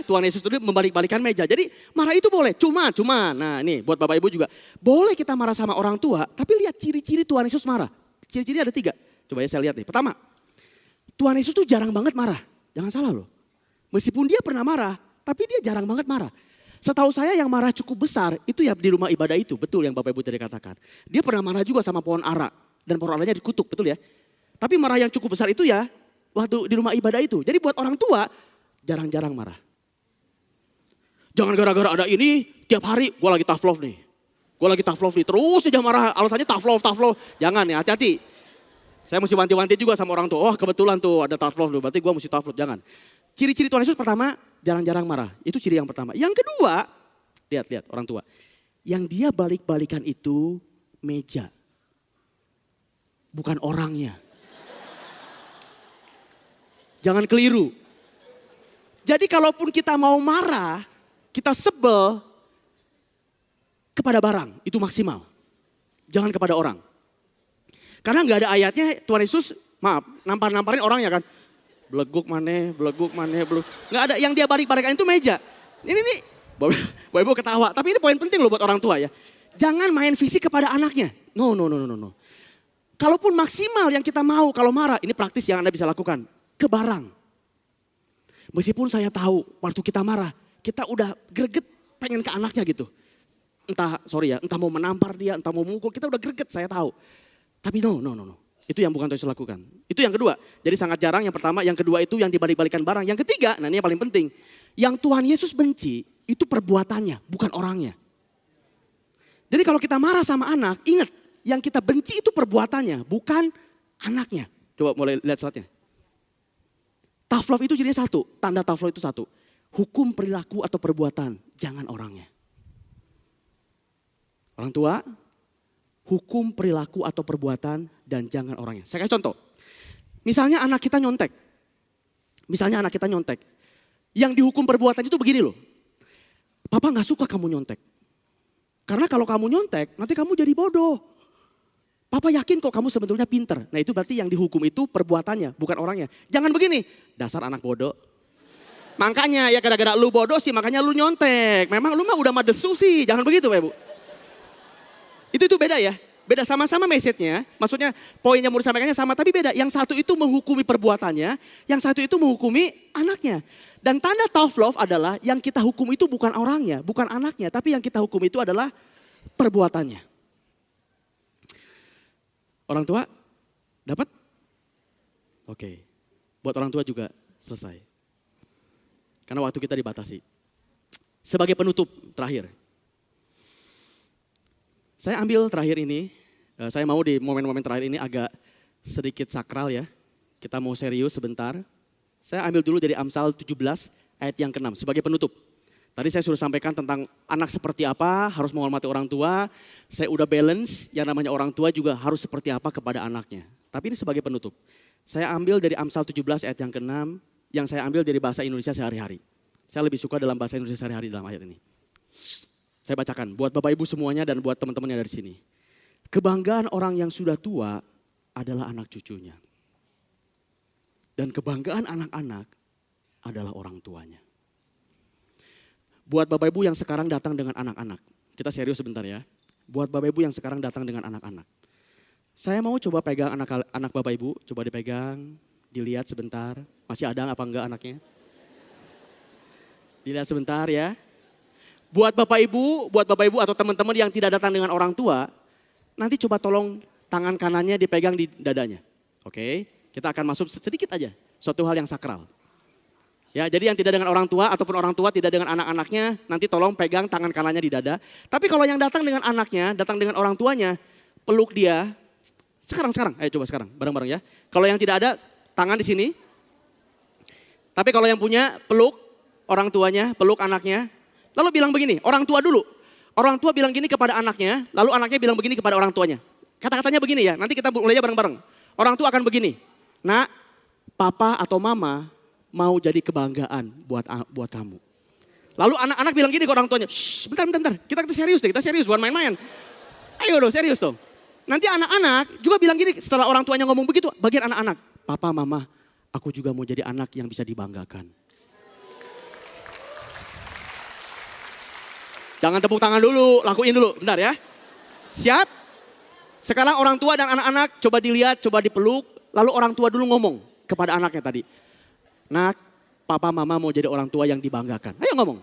Tuhan Yesus itu membalik-balikan meja. Jadi marah itu boleh, cuma. Nah ini buat Bapak Ibu juga. Boleh kita marah sama orang tua, tapi lihat ciri-ciri Tuhan Yesus marah. Ciri-ciri ada 3. Coba ya saya lihat nih. Pertama, Tuhan Yesus tuh jarang banget marah. Jangan salah loh. Meskipun dia pernah marah, tapi dia jarang banget marah. Setahu saya yang marah cukup besar itu ya di rumah ibadah itu. Betul yang Bapak Ibu tadi katakan. Dia pernah marah juga sama pohon ara. Dan pohon aranya dikutuk, betul ya. Tapi marah yang cukup besar itu ya waktu di rumah ibadah itu. Jadi buat orang tua, jarang-jarang marah. Jangan gara-gara ada ini, tiap hari gue lagi tough love nih. Terus aja marah, alasannya tough love. Jangan ya, hati-hati. Saya mesti wanti-wanti juga sama orang tua. Oh kebetulan tuh ada tough love, berarti gue mesti tough love. Jangan. Ciri-ciri Tuhan Yesus pertama, jarang-jarang marah. Itu ciri yang pertama. Yang kedua, lihat orang tua. Yang dia balik-balikan itu meja. Bukan orangnya. Jangan keliru. Jadi kalaupun kita mau marah, kita sebel kepada barang, itu maksimal. Jangan kepada orang. Karena nggak ada ayatnya Tuhan Yesus, namparin orangnya kan. Beleguk maneh. Nggak ada, yang dia balik-balikan itu meja. Ini nih, Bapak Ibu ketawa. Tapi ini poin penting loh buat orang tua ya. Jangan main fisik kepada anaknya. No. Kalaupun maksimal yang kita mau kalau marah, ini praktis yang Anda bisa lakukan. Ke barang. Meskipun saya tahu waktu kita marah, kita udah greget pengen ke anaknya gitu. Entah mau menampar dia, entah mau mukul, kita udah greget saya tahu. Tapi no. Itu yang bukan Tuhan Yesus lakukan. Itu yang kedua. Jadi sangat jarang yang pertama, yang kedua itu yang dibalik-balikan barang. Yang ketiga, nah ini yang paling penting. Yang Tuhan Yesus benci itu perbuatannya, bukan orangnya. Jadi kalau kita marah sama anak, ingat yang kita benci itu perbuatannya, bukan anaknya. Coba mulai lihat slide-nya. Tough love itu jadinya satu, tanda tough love itu satu. Hukum perilaku atau perbuatan, jangan orangnya. Orang tua, hukum perilaku atau perbuatan dan jangan orangnya. Saya kasih contoh. Misalnya anak kita nyontek. Yang dihukum perbuatan itu begini loh. Papa gak suka kamu nyontek. Karena kalau kamu nyontek, nanti kamu jadi bodoh. Papa yakin kok kamu sebetulnya pinter. Nah itu berarti yang dihukum itu perbuatannya, bukan orangnya. Jangan begini, dasar anak bodoh. Makanya ya gara-gara lu bodoh sih, makanya lu nyontek. Memang lu mah udah madesu sih, jangan begitu Pak Ibu. Itu beda ya. Beda sama-sama message-nya, maksudnya poin yang mau disampaikannya sama tapi beda. Yang satu itu menghukumi perbuatannya, yang satu itu menghukumi anaknya. Dan tanda tough love adalah yang kita hukum itu bukan orangnya, bukan anaknya. Tapi yang kita hukum itu adalah perbuatannya. Orang tua dapat? Oke. Buat orang tua juga selesai. Karena waktu kita dibatasi. Sebagai penutup terakhir. Saya ambil terakhir ini, saya mau di momen-momen terakhir ini agak sedikit sakral ya. Kita mau serius sebentar. Saya ambil dulu dari Amsal 17 ayat yang ke-6 sebagai penutup. Tadi saya sudah sampaikan tentang anak seperti apa, harus menghormati orang tua. Saya udah balance, yang namanya orang tua juga harus seperti apa kepada anaknya. Tapi ini sebagai penutup. Saya ambil dari Amsal 17 ayat yang ke-6, yang saya ambil dari bahasa Indonesia sehari-hari. Saya lebih suka dalam bahasa Indonesia sehari-hari dalam ayat ini. Saya bacakan buat Bapak Ibu semuanya dan buat teman-teman yang ada di sini. Kebanggaan orang yang sudah tua adalah anak cucunya. Dan kebanggaan anak-anak adalah orang tuanya. Buat Bapak Ibu yang sekarang datang dengan anak-anak. Kita serius sebentar ya. Buat Bapak Ibu yang sekarang datang dengan anak-anak. Saya mau coba pegang anak Bapak Ibu. Coba dipegang, dilihat sebentar. Masih ada apa enggak anaknya? Dilihat sebentar ya. Buat Bapak Ibu atau teman-teman yang tidak datang dengan orang tua. Nanti coba tolong tangan kanannya dipegang di dadanya. Oke, kita akan masuk sedikit aja. Suatu hal yang sakral. Ya, jadi yang tidak dengan orang tua ataupun orang tua tidak dengan anak-anaknya, nanti tolong pegang tangan kanannya di dada. Tapi kalau yang datang dengan anaknya, datang dengan orang tuanya, peluk dia. Sekarang, ayo coba sekarang, bareng-bareng ya. Kalau yang tidak ada, tangan di sini. Tapi kalau yang punya, peluk orang tuanya, peluk anaknya. Lalu bilang begini, orang tua dulu. Orang tua bilang gini kepada anaknya, lalu anaknya bilang begini kepada orang tuanya. Kata-katanya begini ya, nanti kita mulainya bareng-bareng. Orang tua akan begini, nak, papa atau mama mau jadi kebanggaan buat kamu. Lalu anak-anak bilang gini ke orang tuanya, shh, bentar, kita serius deh, kita serius, bukan main-main. Ayo dong, serius dong. Nanti anak-anak juga bilang gini, setelah orang tuanya ngomong begitu, bagian anak-anak, papa, mama, aku juga mau jadi anak yang bisa dibanggakan. Jangan tepuk tangan dulu, lakuin dulu, bentar ya. Siap? Sekarang orang tua dan anak-anak coba dilihat, coba dipeluk, lalu orang tua dulu ngomong kepada anaknya tadi. Nak, papa mama mau jadi orang tua yang dibanggakan. Ayo ngomong.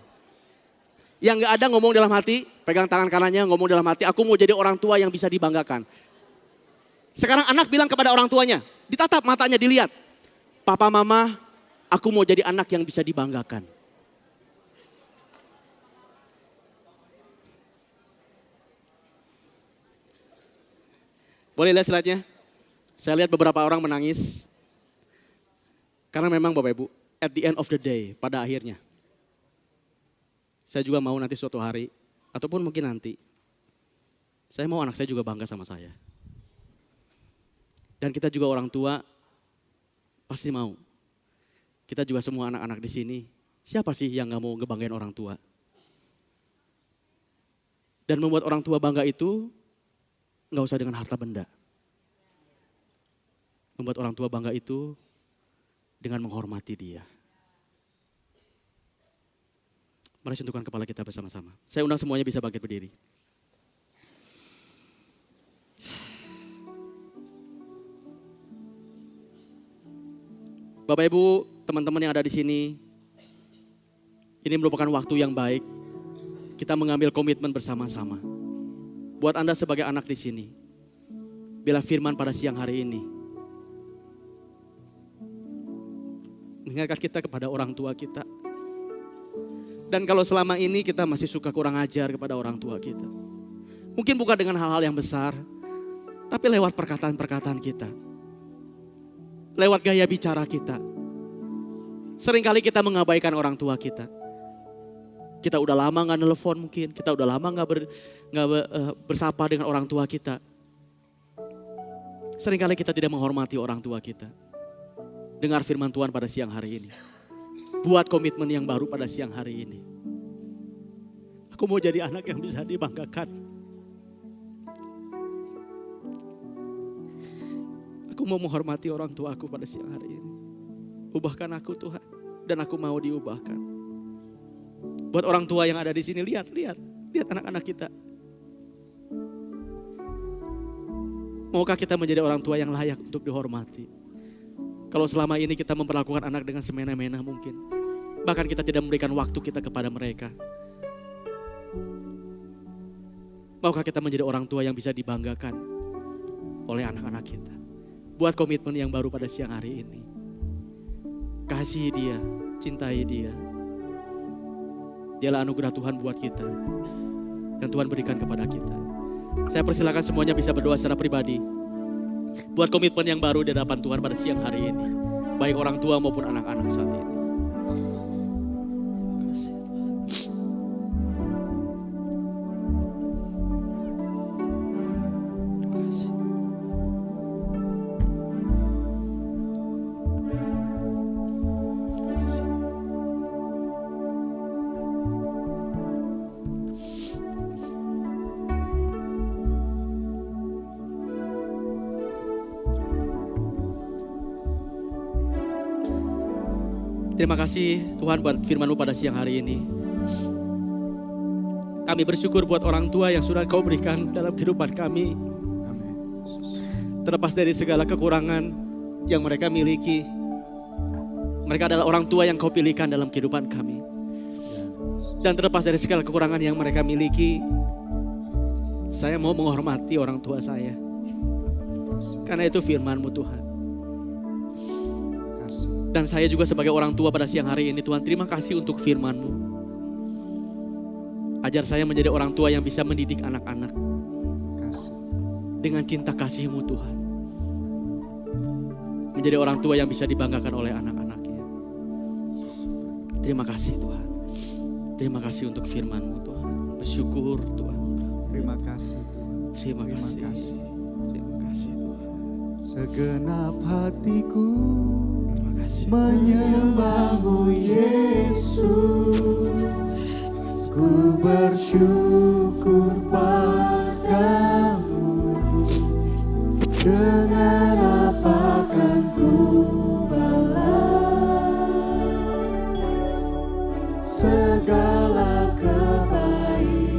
Yang gak ada ngomong dalam hati, pegang tangan kanannya ngomong dalam hati, aku mau jadi orang tua yang bisa dibanggakan. Sekarang anak bilang kepada orang tuanya, ditatap matanya, dilihat. Papa mama, aku mau jadi anak yang bisa dibanggakan. Boleh lihat slide-nya? Saya lihat beberapa orang menangis. Karena memang Bapak Ibu, at the end of the day, pada akhirnya. Saya juga mau nanti suatu hari, ataupun mungkin nanti. Saya mau anak saya juga bangga sama saya. Dan kita juga orang tua, pasti mau. Kita juga semua anak-anak di sini, siapa sih yang gak mau ngebanggain orang tua? Dan membuat orang tua bangga itu, gak usah dengan harta benda. Membuat orang tua bangga itu dengan menghormati dia. Mari sentuhkan kepala kita bersama-sama. Saya undang semuanya bisa bangkit berdiri. Bapak Ibu, teman-teman yang ada di sini, ini merupakan waktu yang baik. Kita mengambil komitmen bersama-sama. Buat Anda sebagai anak di sini, bila firman pada siang hari ini mengingatkan kita kepada orang tua kita. Dan kalau selama ini kita masih suka kurang ajar kepada orang tua kita, Mungkin bukan dengan hal-hal yang besar, tapi lewat perkataan-perkataan kita. Lewat gaya bicara kita. Seringkali kita mengabaikan orang tua kita. Kita udah lama gak nelfon mungkin, kita udah lama gak bersapa dengan orang tua kita. Seringkali kita tidak menghormati orang tua kita. Dengar firman Tuhan pada siang hari ini. Buat komitmen yang baru pada siang hari ini. Aku mau jadi anak yang bisa dibanggakan. Aku mau menghormati orang tua aku pada siang hari ini. Ubahkan aku Tuhan. Dan aku mau diubahkan. Buat orang tua yang ada di sini, lihat anak-anak kita. Maukah kita menjadi orang tua yang layak untuk dihormati? Kalau selama ini kita memperlakukan anak dengan semena-mena mungkin. Bahkan kita tidak memberikan waktu kita kepada mereka. Maukah kita menjadi orang tua yang bisa dibanggakan oleh anak-anak kita? Buat komitmen yang baru pada siang hari ini. Kasihi dia, cintai dia. Dialah anugerah Tuhan buat kita. Yang Tuhan berikan kepada kita. Saya persilakan semuanya bisa berdoa secara pribadi. Buat komitmen yang baru di hadapan Tuhan pada siang hari ini. Baik orang tua maupun anak-anak saat ini. Terima kasih Tuhan buat firman-Mu pada siang hari ini. Kami bersyukur buat orang tua yang sudah Kau berikan dalam kehidupan kami. Terlepas dari segala kekurangan yang mereka miliki. Mereka adalah orang tua yang Kau pilihkan dalam kehidupan kami. Dan terlepas dari segala kekurangan yang mereka miliki, saya mau menghormati orang tua saya. Karena itu firman-Mu Tuhan. Dan saya juga sebagai orang tua pada siang hari ini Tuhan, terima kasih untuk firman-Mu. Ajar saya menjadi orang tua yang bisa mendidik anak-anak dengan cinta kasih-Mu Tuhan. Menjadi orang tua yang bisa dibanggakan oleh anak-anaknya. Terima kasih Tuhan. Terima kasih untuk firman-Mu Tuhan. Bersyukur Tuhan. Terima kasih Tuhan. Terima kasih. Terima kasih Tuhan. Segenap hatiku menyembah-Mu Yesus, ku bersyukur padamu. Dengan apa kan ku balas segala kebaikan-Mu.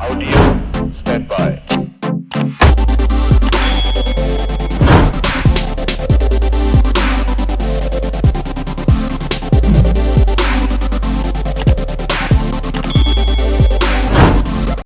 Audio standby.